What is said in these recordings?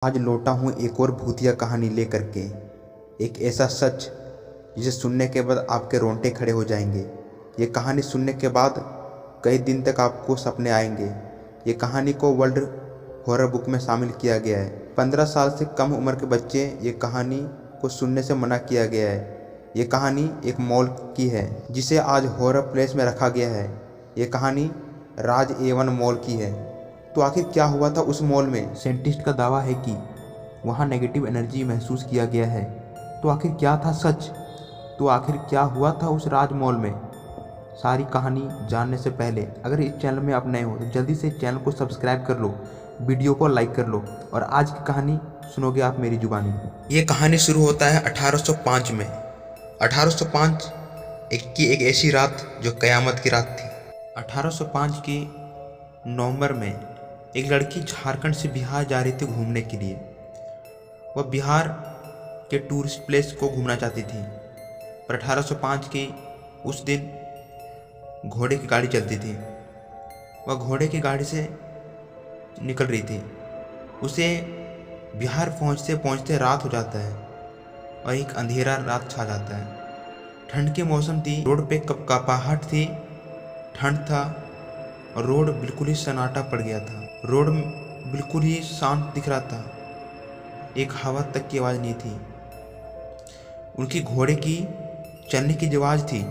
आज लौटा हूँ एक और भूतिया कहानी लेकर के। एक ऐसा सच जिसे सुनने के बाद आपके रोंगटे खड़े हो जाएंगे। ये कहानी सुनने के बाद कई दिन तक आपको सपने आएंगे। ये कहानी को वर्ल्ड हॉरर बुक में शामिल किया गया है। 15 साल से कम उम्र के बच्चे ये कहानी को सुनने से मना किया गया है। ये कहानी एक मॉल की है जिसे आज हॉरर प्लेस में रखा गया है। ये कहानी राज A1 मॉल की है। तो आखिर क्या हुआ था उस मॉल में? साइंटिस्ट का दावा है कि वहाँ नेगेटिव एनर्जी महसूस किया गया है। तो आखिर क्या था सच? तो आखिर क्या हुआ था उस राज मॉल में? सारी कहानी जानने से पहले अगर इस चैनल में आप नए हो तो जल्दी से चैनल को सब्सक्राइब कर लो, वीडियो को लाइक कर लो और आज की कहानी सुनोगे आप मेरी जुबानी। ये कहानी शुरू होता है 1805 में। 1805 की एक ऐसी रात जो कयामत की रात थी। 1805 की नवंबर में एक लड़की झारखंड से बिहार जा रही थी घूमने के लिए। वह बिहार के टूरिस्ट प्लेस को घूमना चाहती थी, पर 1805 के उस दिन घोड़े की गाड़ी चलती थी। वह घोड़े की गाड़ी से निकल रही थी। उसे बिहार पहुंचते पहुंचते रात हो जाता है और एक अंधेरा रात छा जाता है। ठंड के मौसम थी, रोड पे कपकपाहट थी, ठंड था और रोड बिल्कुल ही सन्नाटा पड़ गया था। रोड बिल्कुल ही शांत दिख रहा था, एक हवा तक की आवाज़ नहीं थी। उनकी घोड़े की चलने की जो आवाज़ थी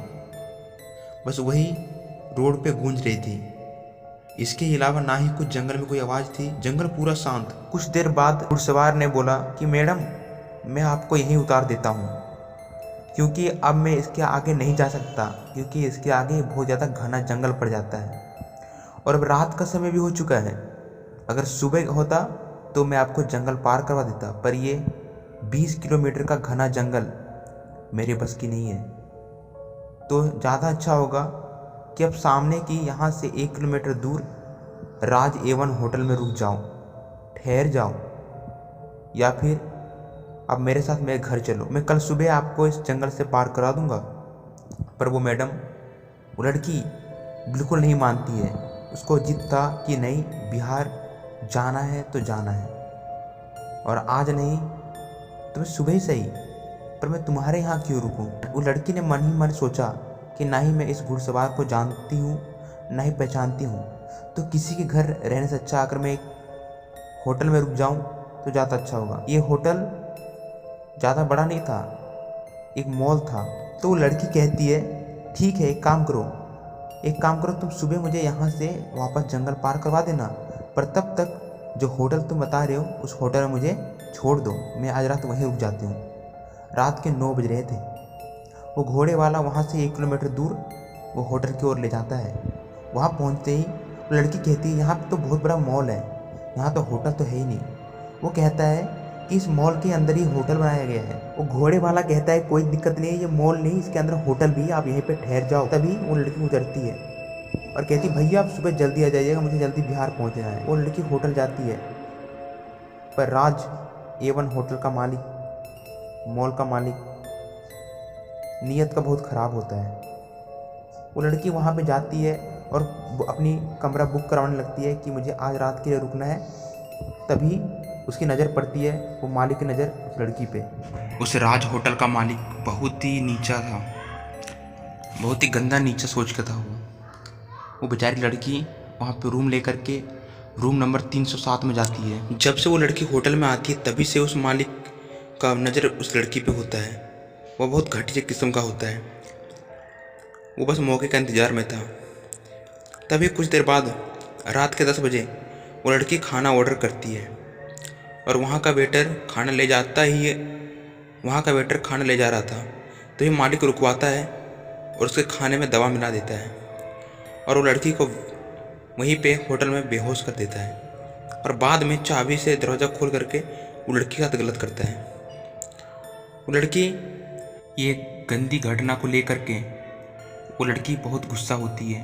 बस वही रोड पे गूंज रही थी। इसके अलावा ना ही कुछ जंगल में कोई आवाज़ थी। जंगल पूरा शांत। कुछ देर बाद घुड़सवार ने बोला कि मैडम, मैं आपको यहीं उतार देता हूँ, क्योंकि अब मैं इसके आगे नहीं जा सकता, क्योंकि इसके आगे बहुत ज़्यादा घना जंगल पड़ जाता है और अब रात का समय भी हो चुका है। अगर सुबह होता तो मैं आपको जंगल पार करवा देता, पर ये 20 किलोमीटर का घना जंगल मेरे बस की नहीं है। तो ज़्यादा अच्छा होगा कि अब सामने की यहाँ से 1 किलोमीटर दूर राज A1 होटल में रुक जाओ, ठहर जाओ, या फिर अब मेरे साथ मेरे घर चलो, मैं कल सुबह आपको इस जंगल से पार करा दूँगा। पर वो मैडम, वो लड़की बिल्कुल नहीं मानती है। उसको जिद था कि नहीं, बिहार जाना है तो जाना है, और आज नहीं तो मैं सुबह ही सही, पर मैं तुम्हारे यहाँ क्यों रुकूं? वो लड़की ने मन ही मन सोचा कि ना ही मैं इस घुड़सवार को जानती हूँ ना ही पहचानती हूँ, तो किसी के घर रहने से अच्छा अगर मैं एक होटल में रुक जाऊँ तो ज़्यादा अच्छा होगा। ये होटल ज़्यादा बड़ा नहीं था, एक मॉल था। तो वो लड़की कहती है, ठीक है, एक काम करो, तुम सुबह मुझे यहाँ से वापस जंगल पार करवा देना, पर तब तक जो होटल तुम बता रहे हो उस होटल में मुझे छोड़ दो, मैं आज रात वहीं रुक जाती हूँ। रात के 9 बज रहे थे। वो घोड़े वाला वहाँ से 1 किलोमीटर दूर वो होटल की ओर ले जाता है। वहाँ पहुँचते ही वो लड़की कहती है, यहाँ पे तो बहुत बड़ा मॉल है, यहाँ तो होटल तो है ही नहीं। वो कहता है कि इस मॉल के अंदर ही होटल बनाया गया है। वो घोड़े वाला कहता है, कोई दिक्कत नहीं है, ये मॉल नहीं, इसके अंदर होटल भी है, आप यहीं पे ठहर जाओ। तभी वो लड़की उतरती है और कहती, भैया आप सुबह जल्दी आ जाइएगा, मुझे जल्दी बिहार पहुंचना है। वो लड़की होटल जाती है, पर राज A1 होटल का मालिक, मॉल का मालिक, नीयत का बहुत ख़राब होता है। वो लड़की वहाँ पे जाती है और अपनी कमरा बुक करवाने लगती है कि मुझे आज रात के लिए रुकना है। तभी उसकी नज़र पड़ती है, वो मालिक की नज़र उस लड़की पे। उस राज होटल का मालिक बहुत ही नीचा था, बहुत ही गंदा नीचा सोच का था वो बेचारी लड़की वहाँ पे रूम लेकर के रूम नंबर 307 में जाती है। जब से वो लड़की होटल में आती है तभी से उस मालिक का नज़र उस लड़की पे होता है। वह बहुत घटिया किस्म का होता है। वो बस मौके का इंतज़ार में था। तभी कुछ देर बाद रात के 10 बजे वो लड़की खाना ऑर्डर करती है और वहाँ का वेटर खाना ले जा रहा था। तो ये मालिक रुकवाता है और उसके खाने में दवा मिला देता है और वो लड़की को वहीं पे होटल में बेहोश कर देता है और बाद में चाबी से दरवाज़ा खोल करके वो लड़की के साथ गलत करता है। वो लड़की ये गंदी घटना को लेकर के वो लड़की बहुत गुस्सा होती है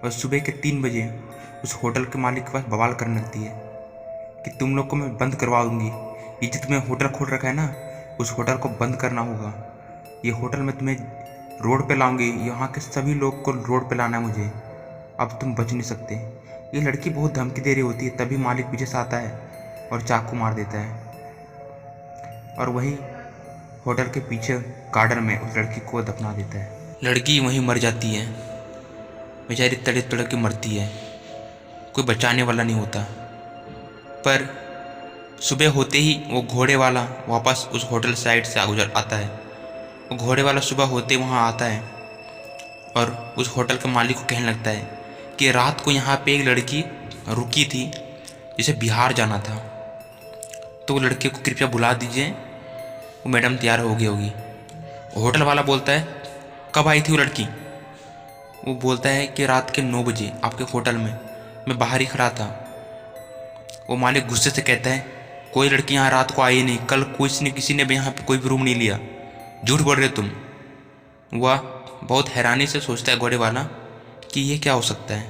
और सुबह के 3 बजे उस होटल के मालिक के पास बवाल करने लगती है कि तुम लोग को मैं बंद करवा दूँगी। ये जो तुम्हें होटल खोल रखा है ना, उस होटल को बंद करना होगा। ये होटल में तुम्हें रोड पे लाऊंगी, यहाँ के सभी लोग को रोड पे लाना है मुझे, अब तुम बच नहीं सकते। ये लड़की बहुत धमकी दे रही होती है, तभी मालिक पीछे से आता है और चाकू मार देता है। और वही होटल के पीछे गार्डन में उस लड़की को दफना देता है। लड़की वहीं मर जाती है, बेचारी तड़प तड़प के मरती है, कोई बचाने वाला नहीं होता। पर सुबह होते ही वो घोड़े वाला वापस उस होटल साइड से गुजर आता है। वो घोड़े वाला सुबह होते वहाँ आता है और उस होटल के मालिक को कहने लगता है कि रात को यहाँ पे एक लड़की रुकी थी जिसे बिहार जाना था, तो वो लड़के को कृपया बुला दीजिए, वो मैडम तैयार हो गई होगी। होटल वाला बोलता है कब आई थी वो लड़की? वो बोलता है कि रात के 9 बजे आपके होटल में, मैं बाहर ही खड़ा था। वो मालिक गुस्से से कहता है कोई लड़की यहाँ रात को आई नहीं, कल किसी ने भी यहाँ पे कोई भी रूम नहीं लिया, झूठ बोल रहे हो तुम। वह बहुत हैरानी से सोचता है घोड़े वाला कि ये क्या हो सकता है।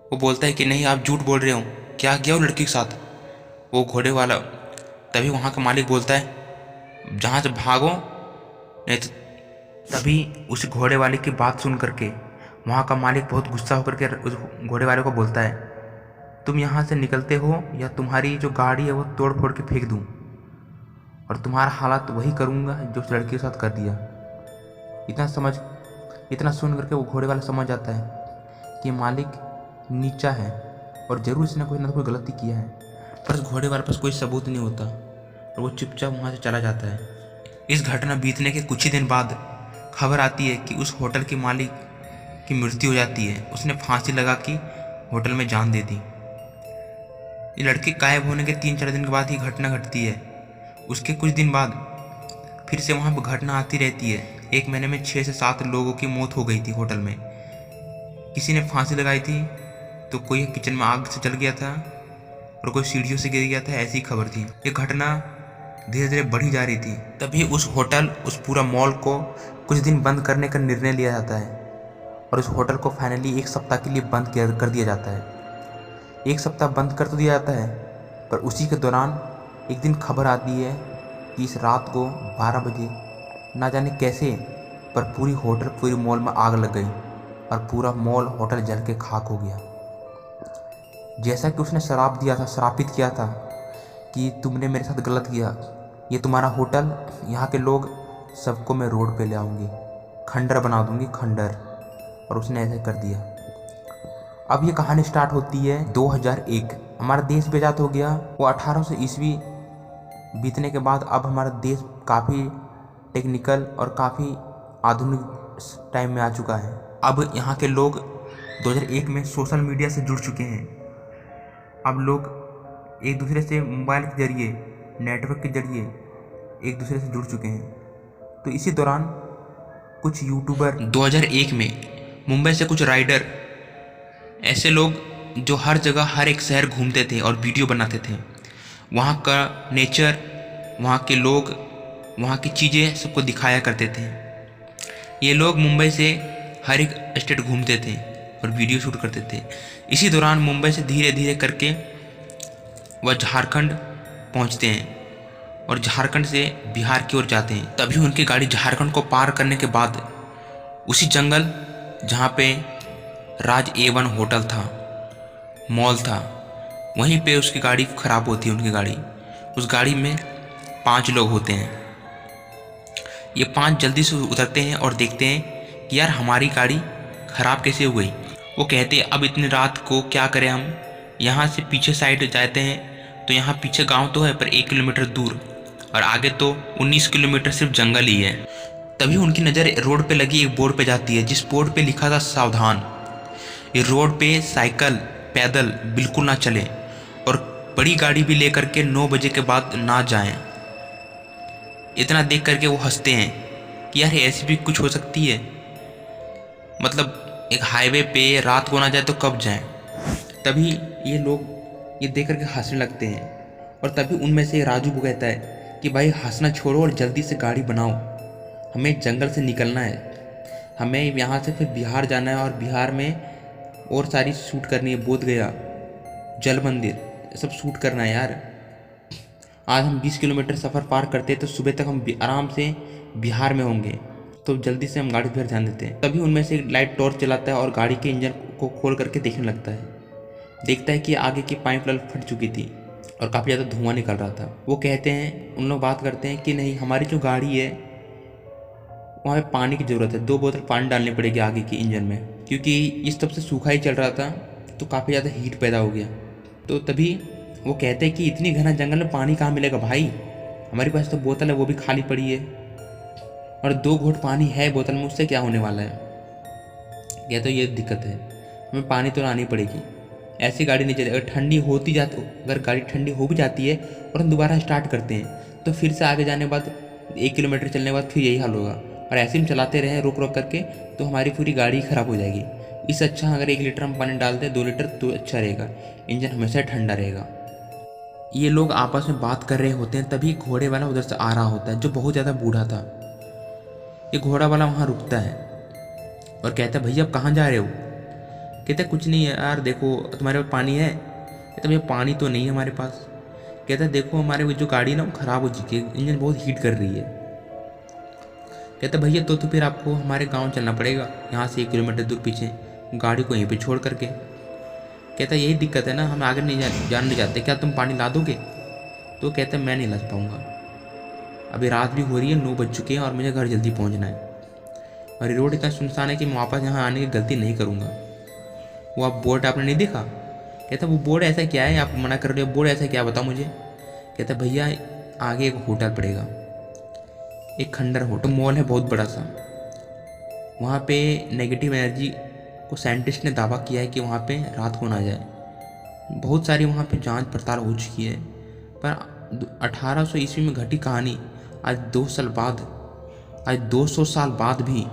वो बोलता है कि नहीं आप झूठ बोल रहे हो, क्या किया वो लड़की के साथ? वो घोड़े वाला तभी वहाँ का मालिक बोलता है जहाँ से भागो नहीं तो। तभी उस घोड़े वाले की बात सुन करके वहाँ का मालिक बहुत गुस्सा होकर के उस घोड़े वाले को बोलता है तुम यहाँ से निकलते हो या तुम्हारी जो गाड़ी है वो तोड़ फोड़ के फेंक दूँ, और तुम्हारा हालत वही करूँगा जो उस लड़की के साथ कर दिया। इतना सुन करके वो घोड़े वाला समझ जाता है कि मालिक नीचा है और ज़रूर इसने कोई ना कोई गलती किया है, पर उस घोड़े वाले पास कोई सबूत नहीं होता और वो चुपचाप वहाँ से चला जाता है। इस घटना बीतने के कुछ ही दिन बाद खबर आती है कि उस होटल के मालिक की मृत्यु हो जाती है। उसने फांसी लगा के होटल में जान दे दी। ये लड़की गायब होने के 3-4 दिन के बाद ही घटना घटती है। उसके कुछ दिन बाद फिर से वहाँ पर घटना आती रहती है। 1 महीने में 6 से 7 लोगों की मौत हो गई थी होटल में। किसी ने फांसी लगाई थी तो कोई किचन में आग से जल गया था और कोई सीढ़ियों से गिर गया था, ऐसी खबर थी। ये घटना धीरे धीरे बढ़ी जा रही थी। तभी उस होटल, उस पूरा मॉल को कुछ दिन बंद करने का निर्णय लिया जाता है और उस होटल को फाइनली 1 सप्ताह के लिए बंद कर दिया जाता है। 1 सप्ताह बंद कर तो दिया जाता है, पर उसी के दौरान एक दिन खबर आती है कि इस रात को 12 बजे ना जाने कैसे पर पूरी मॉल में आग लग गई और पूरा मॉल होटल जल के खाक हो गया। जैसा कि उसने श्राप दिया था, श्रापित किया था कि तुमने मेरे साथ गलत किया, ये तुम्हारा होटल, यहाँ के लोग सबको मैं रोड पे ले आऊँगी, खंडर बना दूँगी, खंडर। और उसने ऐसे कर दिया। अब ये कहानी स्टार्ट होती है 2001। हमारा देश बेजात हो गया। वो 1800 ईस्वी बीतने के बाद अब हमारा देश काफ़ी टेक्निकल और काफ़ी आधुनिक टाइम में आ चुका है। अब यहाँ के लोग 2001 में सोशल मीडिया से जुड़ चुके हैं। अब लोग एक दूसरे से मोबाइल के जरिए, नेटवर्क के जरिए एक दूसरे से जुड़ चुके हैं। तो इसी दौरान कुछ यूट्यूबर 2001 में मुंबई से कुछ राइडर, ऐसे लोग जो हर जगह हर एक शहर घूमते थे और वीडियो बनाते थे, वहाँ का नेचर, वहाँ के लोग, वहाँ की चीज़ें सबको दिखाया करते थे। ये लोग मुंबई से हर एक स्टेट घूमते थे और वीडियो शूट करते थे। इसी दौरान मुंबई से धीरे धीरे करके वह झारखंड पहुँचते हैं और झारखंड से बिहार की ओर जाते हैं। तभी उनकी गाड़ी झारखंड को पार करने के बाद उसी जंगल जहाँ पे राज A1 होटल था, मॉल था, वहीं पे उसकी गाड़ी ख़राब होती है। उनकी गाड़ी, उस गाड़ी में 5 लोग होते हैं। ये 5 जल्दी से उतरते हैं और देखते हैं कि यार हमारी गाड़ी ख़राब कैसे हो गई। वो कहते हैं अब इतनी रात को क्या करें हम, यहाँ से पीछे साइड जाते हैं तो यहाँ पीछे गांव तो है पर 1 किलोमीटर दूर, और आगे तो 19 किलोमीटर सिर्फ जंगल ही है। तभी उनकी नज़र रोड पे लगी एक बोर्ड पे जाती है, जिस बोर्ड पे लिखा था सावधान, ये रोड पे साइकिल पैदल बिल्कुल ना चले और बड़ी गाड़ी भी लेकर के 9 बजे के बाद ना जाएं। इतना देख करके वो हंसते हैं कि यार ऐसी भी कुछ हो सकती है, मतलब एक हाईवे पे रात को ना जाए तो कब जाएं। तभी ये लोग ये देख करके हंसने लगते हैं और तभी उनमें से राजू को कहता है कि भाई हंसना छोड़ो और जल्दी से गाड़ी बनाओ, हमें जंगल से निकलना है, हमें यहाँ से फिर बिहार जाना है और बिहार में और सारी शूट करनी है, बोध गया, जल मंदिर, सब शूट करना है यार। आज हम 20 किलोमीटर सफ़र पार करते हैं तो सुबह तक हम आराम से बिहार में होंगे, तो जल्दी से हम गाड़ी पर ध्यान देते हैं। तभी उनमें से लाइट टॉर्च चलाता है और गाड़ी के इंजन को खोल करके देखने लगता है। देखता है कि आगे की पाइप लाइन फट चुकी थी और काफ़ी ज़्यादा धुआं निकल रहा था। वो कहते हैं, उन लोग बात करते हैं कि नहीं, हमारी जो गाड़ी है वहाँ पे पानी की ज़रूरत है, 2 बोतल पानी डालनी पड़ेगी आगे की इंजन में, क्योंकि इस तब से सूखा ही चल रहा था तो काफ़ी ज़्यादा हीट पैदा हो गया। तो तभी वो कहते हैं कि इतनी घना जंगल में पानी कहाँ मिलेगा भाई, हमारे पास तो बोतल है वो भी खाली पड़ी है, और 2 घूंट पानी है बोतल में, उससे क्या होने वाला है। यह तो ये दिक्कत है, हमें पानी तो लानी पड़ेगी, ऐसी गाड़ी नहीं चलेगी। अगर ठंडी होती जाती, अगर गाड़ी ठंडी हो भी जाती है और हम दोबारा स्टार्ट करते हैं तो फिर से आगे जाने के बाद 1 किलोमीटर चलने के बाद फिर यही हाल होगा, और ऐसे हम चलाते रहें रोक रोक करके तो हमारी पूरी गाड़ी ख़राब हो जाएगी। इससे अच्छा अगर 1 लीटर हम पानी डाल दें, 2 लीटर, तो अच्छा रहेगा, इंजन हमेशा ठंडा रहेगा। ये लोग आपस में बात कर रहे होते हैं, तभी घोड़े वाला उधर से आ रहा होता है जो बहुत ज़्यादा बूढ़ा था। ये घोड़ा वाला वहाँ रुकता है और कहता है, भैया आप कहाँ जा रहे हो। कहते कुछ नहीं है यार, देखो तुम्हारे पास पानी है। कहते भैया पानी तो नहीं है हमारे पास। कहता देखो हमारे वो जो गाड़ी है ना वो ख़राब हो चुकी है, इंजन बहुत हीट कर रही है। कहता भैया तो फिर आपको हमारे गांव चलना पड़ेगा, यहाँ से 1 किलोमीटर दूर पीछे, गाड़ी को यहीं पे छोड़ करके। कहता यही दिक्कत है ना, हम आगे नहीं जान नहीं जाते, क्या तुम पानी ला दोगे। तो कहता मैं नहीं ला पाऊँगा, अभी रात भी हो रही है, 9 बज चुके हैं और मुझे घर जल्दी पहुँचना है, और ये रोड इतना सुनसान है कि मैं वापस यहाँ आने की गलती नहीं करूँगा। वो आप बोर्ड आपने नहीं देखा। कहता वो बोर्ड ऐसा क्या है, आप मना कर रहे हो, बोर्ड ऐसा क्या, बताओ मुझे। कहता भैया आगे एक होटल पड़ेगा, एक खंडर होटल मॉल है बहुत बड़ा सा, वहाँ पे नेगेटिव एनर्जी को साइंटिस्ट ने दावा किया है कि वहाँ पे रात को ना जाए। बहुत सारी वहाँ पे जांच पड़ताल हो चुकी है, पर 1800 ईस्वी में घटी कहानी आज 200 साल बाद भी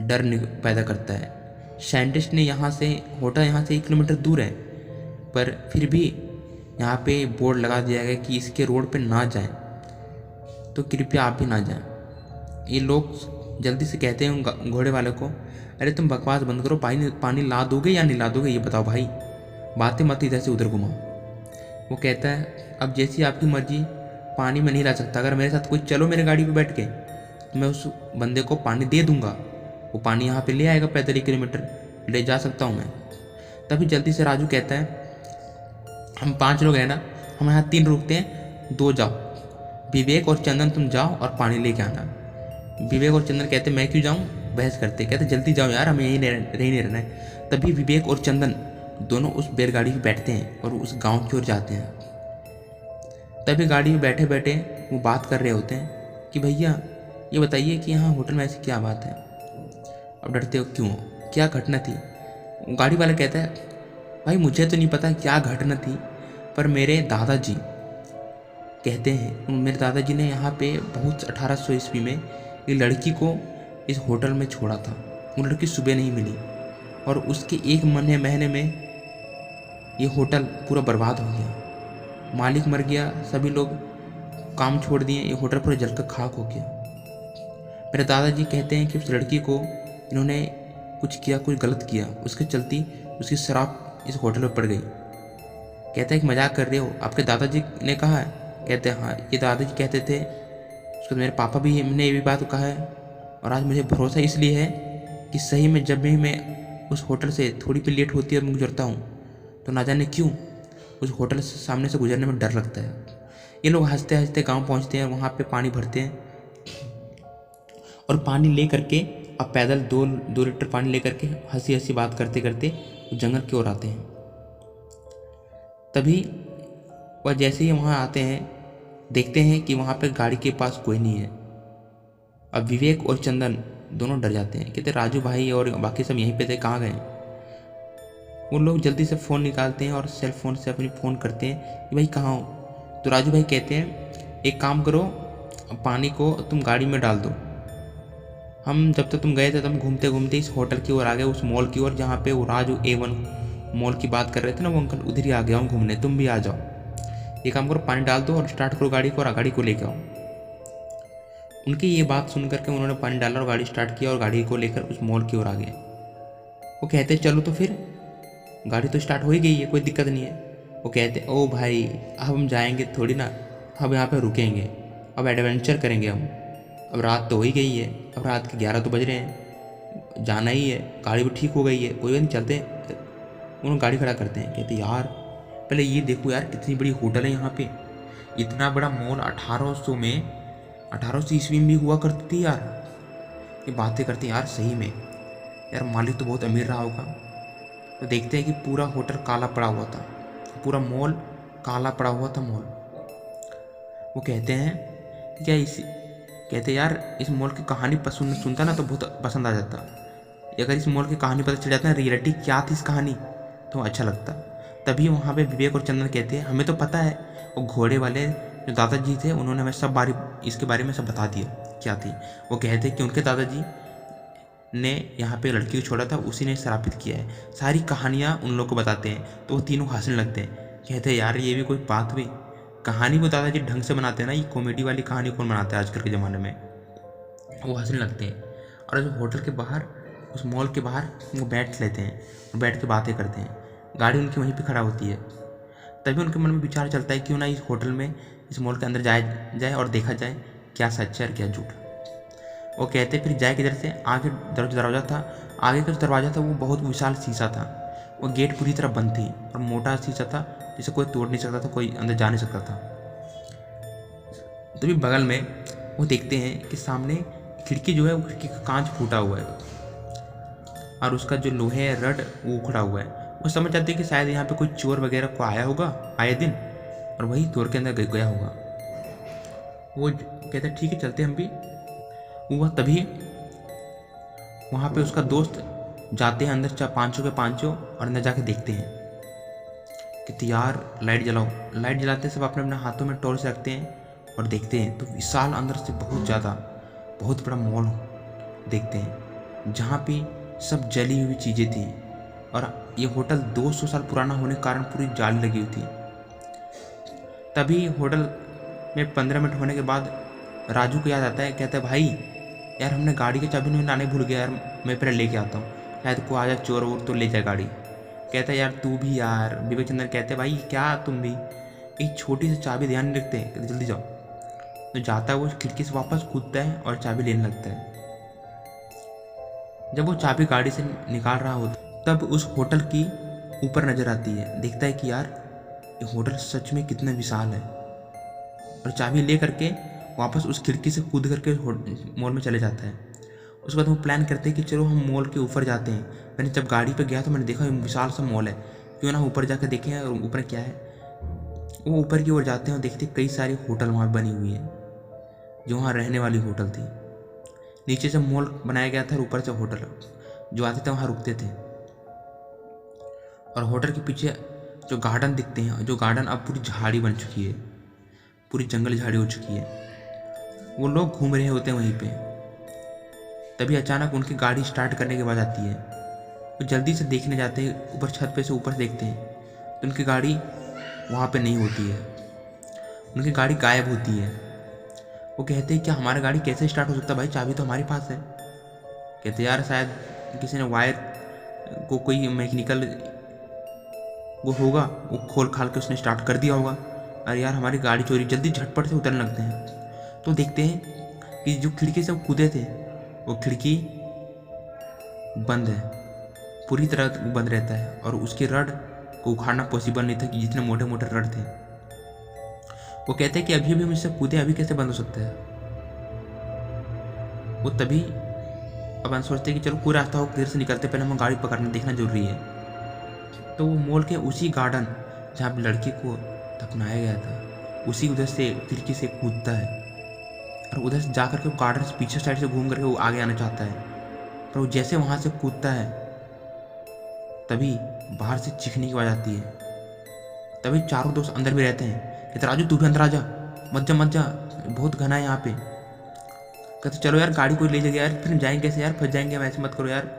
डर पैदा करता है। साइंटिस्ट ने यहाँ से, होटल यहाँ से 1 किलोमीटर दूर है, पर फिर भी यहाँ पे बोर्ड लगा दिया गया कि इसके रोड पे ना जाएं, तो कृपया आप भी ना जाएं। ये लोग जल्दी से कहते हैं घोड़े वाले को, अरे तुम बकवास बंद करो, पानी ला दोगे या नहीं ला दोगे ये बताओ भाई, बातें मत इधर से उधर घुमाओ। वो कहता है अब जैसी आपकी मर्जी, पानी में नहीं ला सकता, अगर मेरे साथ कोई चलो मेरे गाड़ी पे बैठ के तो मैं उस बंदे को पानी दे दूंगा, वो पानी यहाँ पे ले आएगा, पैदल 1 किलोमीटर ले जा सकता हूँ मैं। तभी जल्दी से राजू कहता है, हम 5 लोग हैं ना, हम यहाँ 3 रुकते हैं, 2 जाओ, विवेक और चंदन तुम जाओ और पानी लेके आना। विवेक और चंदन कहते मैं क्यों जाऊँ, बहस करते, कहते जल्दी जाओ यार, हमें यहीं नहीं रहना है। तभी विवेक और चंदन दोनों उस बैलगाड़ी में बैठते हैं और उस गांव की ओर जाते हैं। तभी गाड़ी में बैठे बैठे वो बात कर रहे होते हैं कि भैया ये बताइए कि यहाँ होटल में ऐसी क्या बात है, अब डरते हो क्यों, क्या घटना थी। गाड़ी वाला कहता है भाई मुझे तो नहीं पता क्या घटना थी, पर मेरे दादाजी कहते हैं, मेरे दादाजी ने यहाँ पे बहुत 1800 ईस्वी में एक लड़की को इस होटल में छोड़ा था। वो लड़की सुबह नहीं मिली और उसके 1 महीने में ये होटल पूरा बर्बाद हो गया, मालिक मर गया, सभी लोग काम छोड़ दिए, ये होटल पूरा जलकर खाक हो गया। मेरे दादाजी कहते हैं कि उस लड़की को इन्होंने कुछ किया, कुछ गलत किया, उसके चलती उसकी शराब इस होटल में पड़ गई। कहते हैं कि मजाक कर रहे हो, आपके दादाजी ने कहा है। कहते हैं हाँ, ये दादाजी कहते थे, उसके मेरे पापा भी ने ये भी बात कहा है, और आज मुझे भरोसा इसलिए है कि सही में जब भी मैं उस होटल से थोड़ी भी लेट होती है और मैं गुजरता हूँ तो ना जाने क्यों उस होटल से सामने से गुजरने में डर लगता है। ये लोग हंसते हंसते गांव पहुंचते हैं, वहाँ पे पानी भरते हैं और पानी ले करके अब पैदल 2 लीटर पानी ले करके हंसी हंसी बात करते करते जंगल की ओर आते हैं। तभी वह जैसे ही वहाँ आते हैं देखते हैं कि वहाँ पे गाड़ी के पास कोई नहीं है। अब विवेक और चंदन दोनों डर जाते हैं, कहते राजू भाई और बाकी सब यहीं पे थे, कहाँ गए। वो लोग जल्दी से फ़ोन निकालते हैं और सेल फोन से अपनी फ़ोन करते हैं कि भाई कहाँ हो। तो राजू भाई कहते हैं एक काम करो, पानी को तुम गाड़ी में डाल दो, हम जब तक तुम गए थे तब घूमते घूमते इस होटल की ओर आ गए, उस मॉल की ओर जहाँ पे वो राजू A1 मॉल की बात कर रहे थे ना वो अंकल, उधर ही आ गया हूँ घूमने, तुम भी आ जाओ। ये काम करो, पानी डाल दो और स्टार्ट करो गाड़ी को और गाड़ी को लेकर आओ। उनकी ये बात सुन करके उन्होंने पानी डाला और गाड़ी स्टार्ट किया और गाड़ी को लेकर उस मॉल की ओर आ गए। वो कहते चलो तो फिर, गाड़ी तो स्टार्ट हो ही गई है, कोई दिक्कत नहीं है। वो कहते ओ भाई अब हम जाएंगे थोड़ी ना, अब यहाँ पे रुकेंगे, अब एडवेंचर करेंगे हम, अब रात तो हो ही गई है, अब रात के 11 तो बज रहे हैं, जाना ही है, गाड़ी भी ठीक हो गई है, कोई नहीं चलते। उन्होंने गाड़ी खड़ा करते हैं, कहते यार पहले ये देखो यार कितनी बड़ी होटल है यहाँ पे। इतना बड़ा मॉल 1800 में 1800 ईस्वी में भी हुआ करती थी यार। ये बातें करते हैं यार, सही में यार मालिक तो बहुत अमीर रहा होगा। तो देखते हैं कि पूरा होटल काला पड़ा हुआ था, पूरा मॉल काला पड़ा हुआ था मॉल। वो कहते हैं क्या इस कहते हैं यार इस मॉल की कहानी पसंद सुनता ना तो बहुत पसंद आ जाता। अगर इस मॉल की कहानी पता चल जाता ना रियलिटी क्या थी इस कहानी तो अच्छा लगता। तभी वहाँ पे विवेक और चंदन कहते हैं हमें तो पता है, वो घोड़े वाले जो दादाजी थे उन्होंने हमें सब इसके बारे में सब बता दिया क्या थी। वो कहते हैं कि उनके दादाजी ने यहाँ पे लड़की को छोड़ा था, उसी ने श्रापित किया है। सारी कहानियाँ उन लोग को बताते हैं तो वो तीनों हंसने लगते हैं। कहते हैं यार ये भी कोई बात हुई, कहानी को दादाजी ढंग से बनाते हैं ना, ये कॉमेडी वाली कहानी कौन बनाता है आजकल के ज़माने में। वो हंसने लगते हैं और जो होटल के बाहर उस मॉल के बाहर वो बैठ लेते हैं और बैठ के बातें करते हैं। गाड़ी उनकी वहीं पे खड़ा होती है। तभी उनके मन में विचार चलता है क्यों ना इस होटल में इस मॉल के अंदर जाया जाए और देखा जाए क्या सच है और क्या झूठ। वो कहते फिर जाए किधर से, आगे दरवाज़ा था, आगे का जो दरवाज़ा था वो बहुत विशाल शीशा था। वो गेट पूरी तरह बंद थी और मोटा शीशा था जिसे कोई तोड़ नहीं सकता था, कोई अंदर जा नहीं सकता था। तभी बगल में वो देखते हैं कि सामने खिड़की जो है वो खिड़की का कांच फूटा हुआ है और उसका जो लोहे है रड वो उखड़ा हुआ है। वो समझ जाते हैं कि शायद यहाँ पे कोई चोर वगैरह को आया होगा आए दिन और वही तोड़ के अंदर गया होगा। वो कहते हैं ठीक है चलते हम भी। वो तभी वहाँ पे उसका दोस्त जाते हैं अंदर, पाँचों के पाँचों, और अंदर जाके देखते हैं कि यार लाइट जलाओ। लाइट जलाते सब अपने अपने हाथों में टॉर्च रखते हैं और देखते हैं तो विशाल अंदर से बहुत बड़ा मॉल देखते हैं जहाँ पे सब जली हुई चीज़ें थी। और ये होटल 200 साल पुराना होने के कारण पूरी जाली लगी हुई थी। तभी होटल में 15 मिनट होने के बाद राजू को याद आता है, कहता है भाई यार हमने गाड़ी की चाबी नहीं लाने भूल गया यार, मैं पहले लेके आता हूँ, शायद को आ जाए चोर वोर तो ले जाए गाड़ी। कहता है यार तू भी यार। विवेक चंद्र कहते हैं भाई क्या तुम भी एक छोटी सी चाबी ध्यान नहीं रखते, कहते जल्दी जाओ। तो जाता है वो खिड़की से वापस कूदता है और चाबी लेने लगता है। जब वो चाबी गाड़ी से निकाल रहा होता तब उस होटल की ऊपर नज़र आती है। देखता है कि यार ये होटल सच में कितना विशाल है और चाबी ले करके वापस उस खिड़की से कूद करके मॉल में चले जाता है। उसके बाद वो प्लान करते हैं कि चलो हम मॉल के ऊपर जाते हैं। मैंने जब गाड़ी पे गया तो मैंने देखा विशाल सा मॉल है, क्यों ना ऊपर जाकर देखें और ऊपर क्या है। वो ऊपर की ओर जाते हैं और देखते कई सारी होटल वहाँ बनी हुई है जो वहाँ रहने वाली होटल थी। नीचे से मॉल बनाया गया था और ऊपर से होटल, जो आते थे वहाँ रुकते थे। और होटल के पीछे जो गार्डन दिखते हैं, जो गार्डन अब पूरी झाड़ी बन चुकी है, पूरी जंगल झाड़ी हो चुकी है। वो लोग घूम रहे होते हैं वहीं पे। तभी अचानक उनकी गाड़ी स्टार्ट करने की आवाज़ आती है। वो जल्दी से देखने जाते हैं, ऊपर छत पे से ऊपर देखते हैं तो उनकी गाड़ी वहाँ पे नहीं होती है, उनकी गाड़ी गायब होती है। वो कहते हैं क्या हमारी गाड़ी कैसे स्टार्ट हो सकता है भाई, चाबी तो हमारे पास है। कहते यार शायद किसी ने वायर को कोई मैकेनिकल वो होगा, वो खोल खाल के उसने स्टार्ट कर दिया होगा। अरे यार हमारी गाड़ी चोरी, जल्दी झटपट से उतरने लगते हैं। तो देखते हैं कि जो खिड़की से वो कूदे थे वो खिड़की बंद है, पूरी तरह बंद रहता है और उसके रड को उखाड़ना पॉसिबल नहीं था कि जितने मोटे मोटे रड थे। वो कहते हैं कि अभी हम इससे कूदे, अभी कैसे बंद हो सकता है। वो तभी अब हम सोचते हैं कि चलो कोई रास्ता हो, देर से निकलते पहले हम गाड़ी पकड़ना देखना जरूरी है। तो वो मॉल के उसी गार्डन जहाँ पे लड़की को दफनाया गया था उसी उधर से खिड़की से कूदता है और उधर से जाकर के वो गार्डन से पीछे साइड से घूम करके वो आगे आना चाहता है। पर वो जैसे वहाँ से कूदता है तभी बाहर से चीखने की आवाज़ आती है। तभी चारों दोस्त अंदर भी रहते हैं। कहते राजू तू भी अंदर आ जा, मत जा बहुत घना है यहाँ पे। कहते चलो यार गाड़ी कोई ले जाएगा यार, फिर जाएंगे कैसे यार, फंस जाएंगे, ऐसे मत करो यार।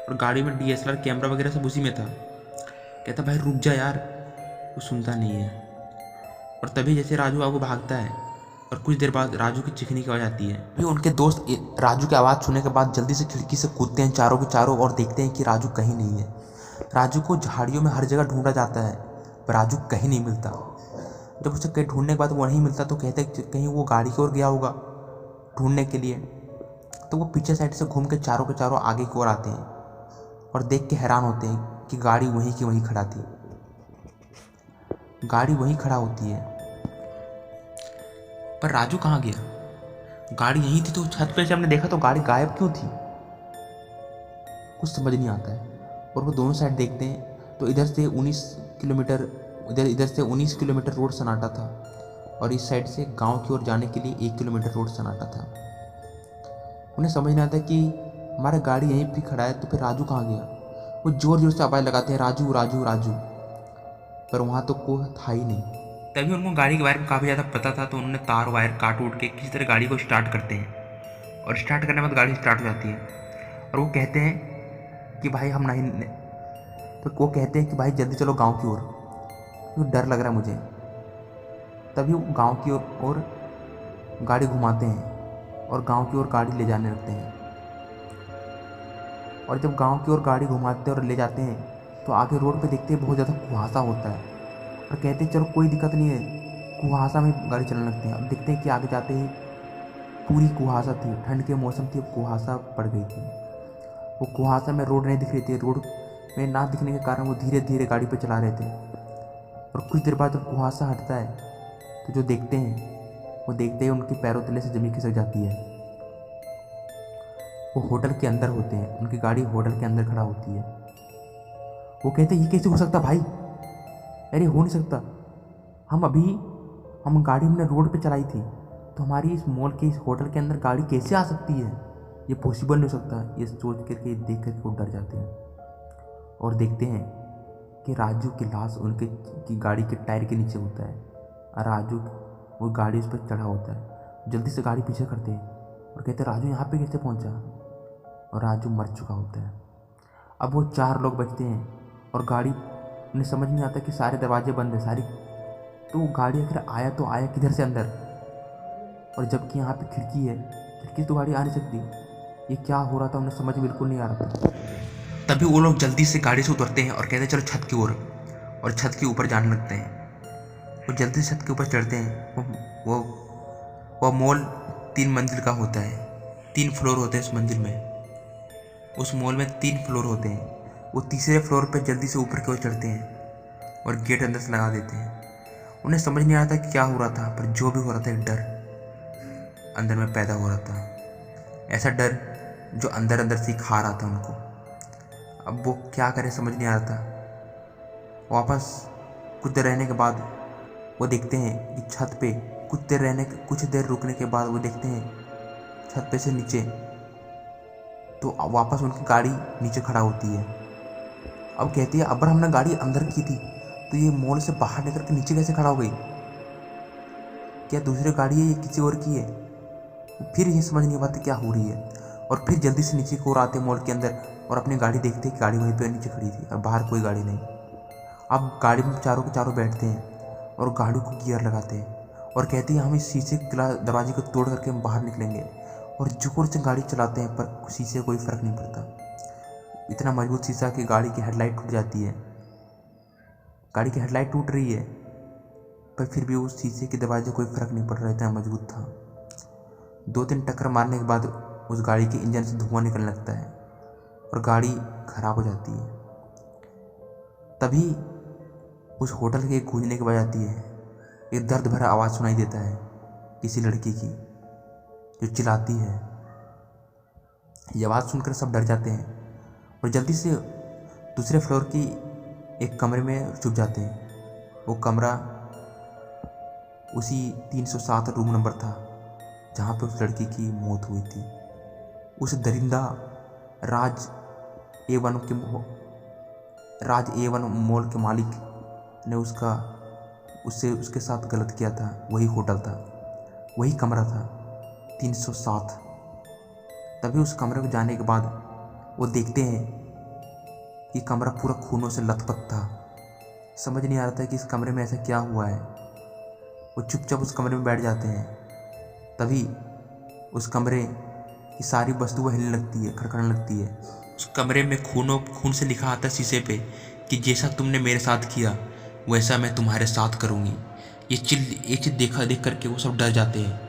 और गाड़ी में DSLR कैमरा वगैरह सब उसी में था। कहता भाई रुक जा यार, वो सुनता नहीं है। और तभी जैसे राजू आगे भागता है और कुछ देर बाद राजू की चीखने की आवाज़ आती है। फिर उनके दोस्त राजू की आवाज़ सुनने के बाद जल्दी से खिड़की से कूदते हैं चारों के चारों और देखते हैं कि राजू कहीं नहीं है। राजू को झाड़ियों में हर जगह ढूंढा जाता है पर राजू कहीं नहीं मिलता। जब उसे कहीं ढूंढने के बाद वो नहीं मिलता तो कहते हैं कहीं वो गाड़ी की ओर गया होगा ढूंढने के लिए। तो वो पीछे साइड से घूम के चारों के चारों आगे की ओर आते हैं और देख के हैरान होते हैं कि गाड़ी वहीं की वहीं खड़ा थी। गाड़ी वहीं खड़ा होती है। पर राजू कहाँ गया? गाड़ी यहीं थी तो छत पे से हमने देखा तो गाड़ी गायब क्यों थी? कुछ समझ नहीं आता है। और वो दोनों साइड देखते हैं तो इधर से 19 किलोमीटर, इधर से 19 किलोमीटर रोड सन्नाटा था और इस साइड से गांव की ओर जाने के लिए 1 किलोमीटर रोड सन्नाटा था। उन्हें समझ नहीं आता कि हमारा गाड़ी यहीं पे खड़ा है तो फिर राजू कहाँ गया। वो जोर जोर से आवाज़ लगाते हैं, राजू राजू राजू, पर वहाँ तो कोई था ही नहीं। तभी उनको गाड़ी के बारे में काफ़ी ज़्यादा पता था तो उन्होंने तार वायर काट उठ के किसी तरह गाड़ी को स्टार्ट करते हैं और स्टार्ट करने के बाद गाड़ी स्टार्ट हो जाती है। और वो कहते हैं कि भाई हम नहीं, तो वो कहते हैं कि भाई जल्दी चलो गांव की ओर, क्योंकि डर लग रहा है मुझे। तभी वो गांव की ओर गाड़ी घुमाते हैं और गांव की ओर गाड़ी ले जाने लगते हैं। और जब गांव की ओर गाड़ी घुमाते और ले जाते हैं तो आगे रोड पे देखते हैं बहुत ज़्यादा कुहासा होता है और कहते हैं चलो कोई दिक्कत नहीं है, कुहासा में गाड़ी चलने लगते हैं। अब देखते हैं कि आगे जाते ही पूरी कुहासा थी, ठंड के मौसम थी, कुहासा पड़ गई थी। वो कुहासा में रोड नहीं दिख रही थी, रोड में ना दिखने के कारण वो धीरे धीरे गाड़ी पे चला रहे थे। और कुछ देर बाद जब कुहासा हटता है तो जो देखते हैं वो देखते ही उनके पैरों तले से ज़मीन खिसक जाती है। वो होटल के अंदर होते हैं, उनकी गाड़ी होटल के अंदर खड़ा होती है। वो कहते हैं ये कैसे हो सकता भाई, अरे हो नहीं सकता, हम गाड़ी हमने रोड पे चलाई थी तो हमारी इस मॉल के इस होटल के अंदर गाड़ी कैसे आ सकती है, ये पॉसिबल नहीं हो सकता। ये सोच करके देख करके वो डर जाते हैं और देखते हैं कि राजू की लाश उनके की गाड़ी के टायर के नीचे होता है और राजू वो गाड़ी उस पर चढ़ा होता है। जल्दी से गाड़ी पीछे करते हैं और कहते हैं राजू यहाँ पे कैसे पहुँचा, और राजू मर चुका होता है। अब वो 4 लोग बचते हैं और गाड़ी, उन्हें समझ नहीं आता कि सारे दरवाजे बंद है सारी, तो गाड़ी आखिर आया तो आया किधर से अंदर, और जबकि यहाँ पे खिड़की है, खिड़की तो गाड़ी आ नहीं सकती। ये क्या हो रहा था उन्हें समझ बिल्कुल नहीं आ रहा था। तभी वो लोग जल्दी से गाड़ी से उतरते हैं और कहते हैं चलो छत की ओर, और छत के ऊपर जाने लगते हैं। वो जल्दी से छत के ऊपर चढ़ते हैं। वो मॉल 3 मंजिल का होता है, 3 फ्लोर होते हैं उस मंजिल में। उस मॉल में 3 फ्लोर होते हैं। वो तीसरे फ्लोर पर जल्दी से ऊपर की ओर चढ़ते हैं और गेट अंदर से लगा देते हैं। उन्हें समझ नहीं आ रहा था कि क्या हो रहा था, पर जो भी हो रहा था एक डर अंदर में पैदा हो रहा था, ऐसा डर जो अंदर अंदर से खा रहा था उनको। अब वो क्या करें समझ नहीं आ रहा था। वापस कुछ देर रहने के बाद वो देखते हैं कि छत पे कुछ देर रुकने के बाद वो देखते हैं छत पे से नीचे, तो वापस उनकी गाड़ी नीचे खड़ा होती है। अब कहती है अगर हमने गाड़ी अंदर की थी तो ये मॉल से बाहर निकल के नीचे कैसे खड़ा हो गई, क्या दूसरी गाड़ी है ये किसी और की है। फिर ये समझ नहीं पाती क्या हो रही है, और फिर जल्दी से नीचे को आते मॉल के अंदर और अपनी गाड़ी देखते कि गाड़ी वहीं पे नीचे खड़ी थी और बाहर कोई गाड़ी नहीं। अब गाड़ी में चारों के चारों बैठते हैं और गाड़ी को गियर लगाते हैं और कहते हैं हम इस शीशे के दरवाजे को तोड़ करके हम बाहर निकलेंगे, और जोर से गाड़ी चलाते हैं पर शीशे कोई फ़र्क नहीं पड़ता। इतना मजबूत शीशा कि गाड़ी की हेडलाइट टूट जाती है। गाड़ी की हेडलाइट टूट रही है पर फिर भी उस शीशे के दरवाजे कोई फ़र्क नहीं पड़ रहा, इतना मजबूत था। 2-3 टक्कर मारने के बाद उस गाड़ी के इंजन से धुआं निकलने लगता है और गाड़ी खराब हो जाती है। तभी उस होटल के गूंजने की आवाज़ आती है। एक दर्द भरा आवाज़ सुनाई देता है किसी लड़की की जो चिल्लाती है। ये आवाज़ सुनकर सब डर जाते हैं और जल्दी से दूसरे फ्लोर की एक कमरे में छुप जाते हैं। वो कमरा उसी 307 रूम नंबर था जहाँ पे उस लड़की की मौत हुई थी। उस दरिंदा राज A1 मॉल के मालिक ने उसके साथ गलत किया था। वही होटल था, वही कमरा था 307। तभी उस कमरे को जाने के बाद वो देखते हैं कि कमरा पूरा खूनों से लथपथ था। समझ नहीं आ रहा था कि इस कमरे में ऐसा क्या हुआ है। वो चुपचाप उस कमरे में बैठ जाते हैं। तभी उस कमरे की सारी वस्तुएं हिलने लगती है, खड़खड़ाने लगती है। उस कमरे में खून से लिखा आता है शीशे पे कि जैसा तुमने मेरे साथ किया वैसा मैं तुम्हारे साथ करूँगी। ये चीज़ देख करके वो सब डर जाते हैं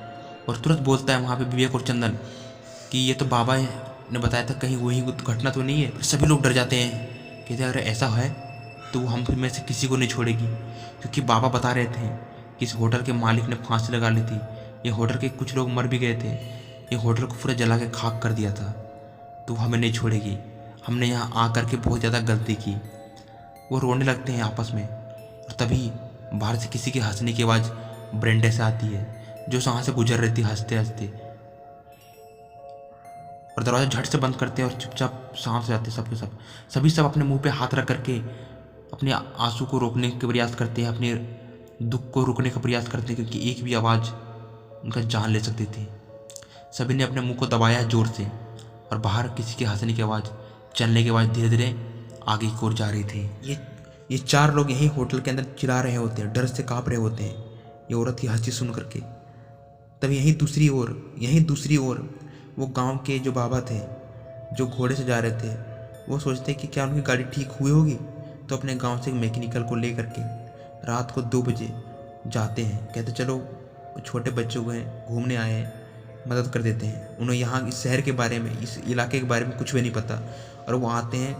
और तुरंत बोलता है वहाँ पे विवेक और चंदन कि ये तो बाबा ने बताया था, कहीं वही घटना तो नहीं है। सभी लोग डर जाते हैं, कहते हैं अगर ऐसा है तो वो हम फिर में से किसी को नहीं छोड़ेगी, क्योंकि बाबा बता रहे थे कि इस होटल के मालिक ने फांसी लगा ली थी, ये होटल के कुछ लोग मर भी गए थे, ये होटल को पूरा जला के खाक कर दिया था, तो वो हमें नहीं छोड़ेगी। हमने यहाँ आकर के बहुत ज़्यादा गलती की। वो रोने लगते हैं आपस में, और तभी बाहर से किसी की हंसने की आवाज़ बरंडे से आती है, जो वहाँ से गुजर रही थी हंसते हंसते, और दरवाज़ा झट से बंद करते हैं और चुपचाप शांत हो जाते हैं सभी सब अपने मुंह पे हाथ रख करके अपने आंसू को रोकने का प्रयास करते हैं, अपने दुख को रोकने का प्रयास करते हैं, क्योंकि एक भी आवाज़ उनका जान ले सकती थी। सभी ने अपने मुंह को दबाया जोर से, और बाहर किसी के हंसने की आवाज़, चलने की आवाज़ धीरे धीरे आगे की ओर जा रही थी। ये 4 लोग यहीं होटल के अंदर चिल्ला रहे होते हैं, डर से काँप रहे होते हैं ये औरत की हंसी सुन करके। तभी यहीं दूसरी ओर वो गांव के जो बाबा थे, जो घोड़े से जा रहे थे, वो सोचते कि क्या उनकी गाड़ी ठीक हुई होगी, तो अपने गांव से एक मैकेनिकल को ले करके रात को 2 बजे जाते हैं। कहते चलो छोटे बच्चों को घूमने आए हैं, मदद कर देते हैं। उन्हें यहाँ इस शहर के बारे में, इस इलाके के बारे में कुछ भी नहीं पता, और वो आते हैं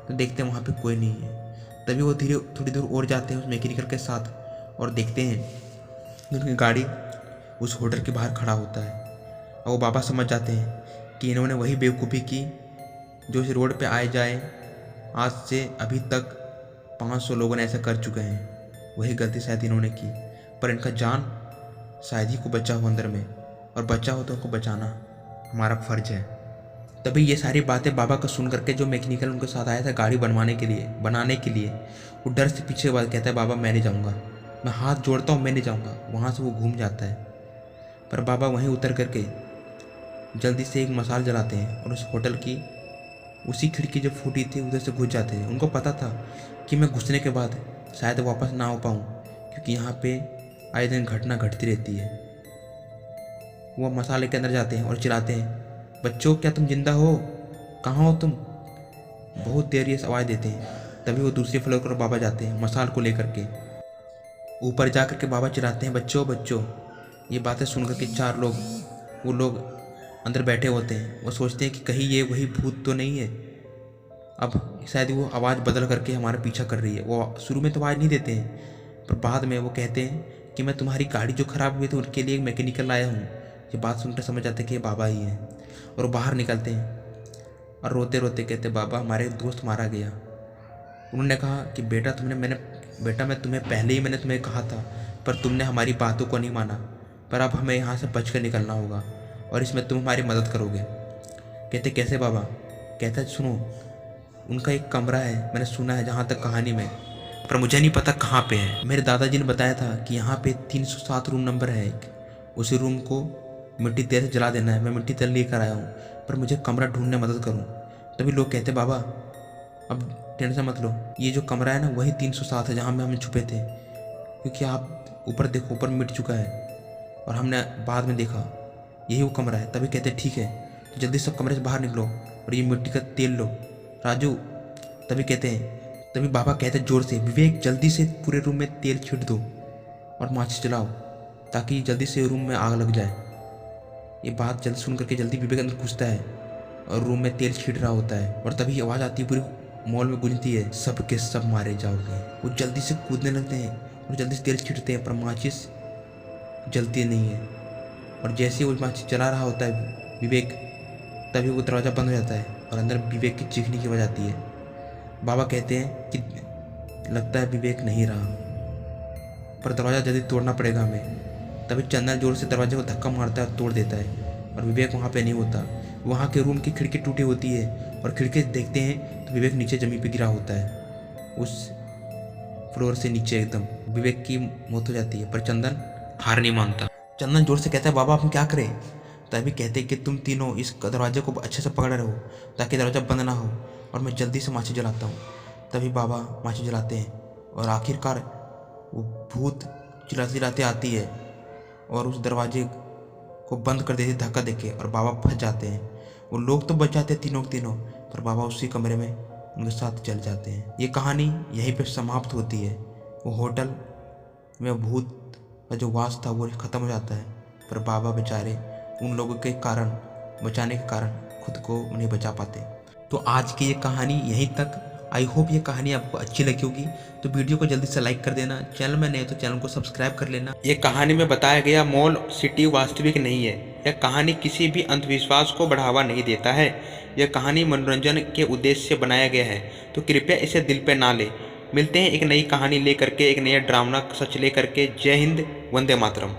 तो देखते हैं वहाँ पे कोई नहीं है। तभी वो थोड़ी दूर और जाते हैं उस मैकेनिकल के साथ, और देखते हैं कि उनकी गाड़ी उस होटल के बाहर खड़ा होता है। और वो बाबा समझ जाते हैं कि इन्होंने वही बेवकूफ़ी की जो इस रोड पे आए जाए आज से अभी तक 500 लोगों ने ऐसा कर चुके हैं। वही गलती शायद इन्होंने की, पर इनका जान शायद ही को बचा हो अंदर में, और बचा हो तो उनको बचाना हमारा फ़र्ज है। तभी ये सारी बातें बाबा का सुन करके जो मैकेनिकल उनके साथ आया था गाड़ी बनाने के लिए वो डर से पीछे बात कहता है, बाबा मैं नहीं जाऊँगा, मैं हाथ जोड़ता हूँ, मैं नहीं जाऊँगा। वहाँ से वो घूम जाता है, पर बाबा वहीं उतर करके जल्दी से एक मसाल जलाते हैं, और उस होटल की उसी खिड़की जो फूटी थी उधर से घुस जाते हैं। उनको पता था कि मैं घुसने के बाद शायद वापस ना हो पाऊँ, क्योंकि यहाँ पे आए दिन घटना घटती रहती है। वो मसाले के अंदर जाते हैं और चिल्लाते हैं, बच्चों क्या तुम जिंदा हो, कहाँ हो तुम? बहुत देर ये आवाज़ देते हैं। तभी वो दूसरे फ्लोर पर बाबा जाते हैं मसाल को लेकर के। ऊपर जा कर के बाबा चिल्लाते हैं, बच्चों बच्चों। ये बातें सुन कर के 4 लोग, वो लोग अंदर बैठे होते हैं। वो सोचते हैं कि कहीं ये वही भूत तो नहीं है। अब शायद वो आवाज़ बदल करके हमारा पीछा कर रही है। वो शुरू में तो आवाज़ नहीं देते हैं, पर बाद में वो कहते हैं कि मैं तुम्हारी गाड़ी जो ख़राब हुई थी उनके लिए एक मैकेनिकल लाया हूँ। ये बात सुनकर समझ जाते हैं कि ये बाबा ही हैं, और वो बाहर निकलते हैं और रोते रोते कहते, बाबा हमारे दोस्त मारा गया। उन्होंने कहा कि बेटा मैं तुम्हें पहले ही तुम्हें कहा था, पर तुमने हमारी बातों को नहीं माना, पर अब हमें यहाँ से बच कर निकलना होगा, और इसमें तुम हमारी मदद करोगे। कहते कैसे बाबा? कहता सुनो, उनका एक कमरा है, मैंने सुना है जहाँ तक कहानी में, पर मुझे नहीं पता कहाँ पे है। मेरे दादाजी ने बताया था कि यहाँ पे 307 रूम नंबर है एक, उसी रूम को मिट्टी तेल से जला देना है। मैं मिट्टी तेल लेकर आया हूँ, पर मुझे कमरा ढूंढने मदद करूँ। तभी लोग कहते बाबा अब टेंशन मत लो, ये जो कमरा है ना वही 307 है जहाँ में हम छुपे थे, क्योंकि आप ऊपर देखो, ऊपर मिट चुका है, और हमने बाद में देखा यही वो कमरा है। तभी कहते ठीक है, तो जल्दी सब कमरे से बाहर निकलो और ये मिट्टी का तेल लो राजू। तभी बाबा कहते जोर से, विवेक जल्दी से पूरे रूम में तेल छिट दो और माचिस जलाओ, ताकि जल्दी से रूम में आग लग जाए। ये बात जल्दी सुन करके जल्दी विवेक अंदर घुसता है और रूम में तेल छिट रहा होता है, और तभी आवाज़ आती है, पूरी मॉल में गूंजती है, सब के सब मारे जाओगे। वो जल्दी से कूदने लगते हैं और जल्दी से तेल छिटते हैं, पर माचिस जलती नहीं है। और जैसे ही वो माचिस जला रहा होता है विवेक, तभी वो दरवाज़ा बंद हो जाता है और अंदर विवेक की चीखने की आवाज़ आती है। बाबा कहते हैं कि लगता है विवेक नहीं रहा, पर दरवाज़ा जल्दी तोड़ना पड़ेगा हमें। तभी चंदन जोर से दरवाजे को धक्का मारता है और तोड़ देता है, और विवेक वहाँ पे नहीं होता। वहाँ के रूम की खिड़की टूटी होती है, और खिड़की देखते हैं तो विवेक नीचे ज़मीन पे गिरा होता है, उस फ्लोर से नीचे एकदम। विवेक की मौत हो जाती है, पर चंदन हार नहीं मानता। चंदन जोर से कहता है, बाबा हम क्या करें? तभी कहते हैं कि तुम तीनों इस दरवाजे को अच्छे से पकड़े रहो ताकि दरवाज़ा बंद ना हो, और मैं जल्दी से माचिस जलाता हूँ। तभी बाबा माचिस जलाते हैं, और आखिरकार वो भूत चिल्लाते चिल्लाते आती है और उस दरवाजे को बंद कर देती धक्का देके, और बाबा फंस जाते हैं। वो लोग तो बच जाते हैं तीनों, पर बाबा उसी कमरे में उनके साथ जल जाते हैं। ये कहानी यहीं पे समाप्त होती है। वो होटल में भूत का जो वास था वो ख़त्म हो जाता है, पर बाबा बेचारे उन लोगों के बचाने के कारण खुद को नहीं बचा पाते। तो आज की ये कहानी यहीं तक, आई होप ये कहानी आपको अच्छी लगी होगी। तो वीडियो को जल्दी से लाइक कर देना, चैनल में नए तो चैनल को सब्सक्राइब कर लेना। ये कहानी में बताया गया मॉल सिटी वास्तविक नहीं है। यह कहानी किसी भी अंधविश्वास को बढ़ावा नहीं देता है। यह कहानी मनोरंजन के उद्देश्य से बनाया गया है, तो कृपया इसे दिल पे ना ले। मिलते हैं एक नई कहानी लेकर के, एक नया ड्रामना सच लेकर के। जय हिंद, वंदे मातरम।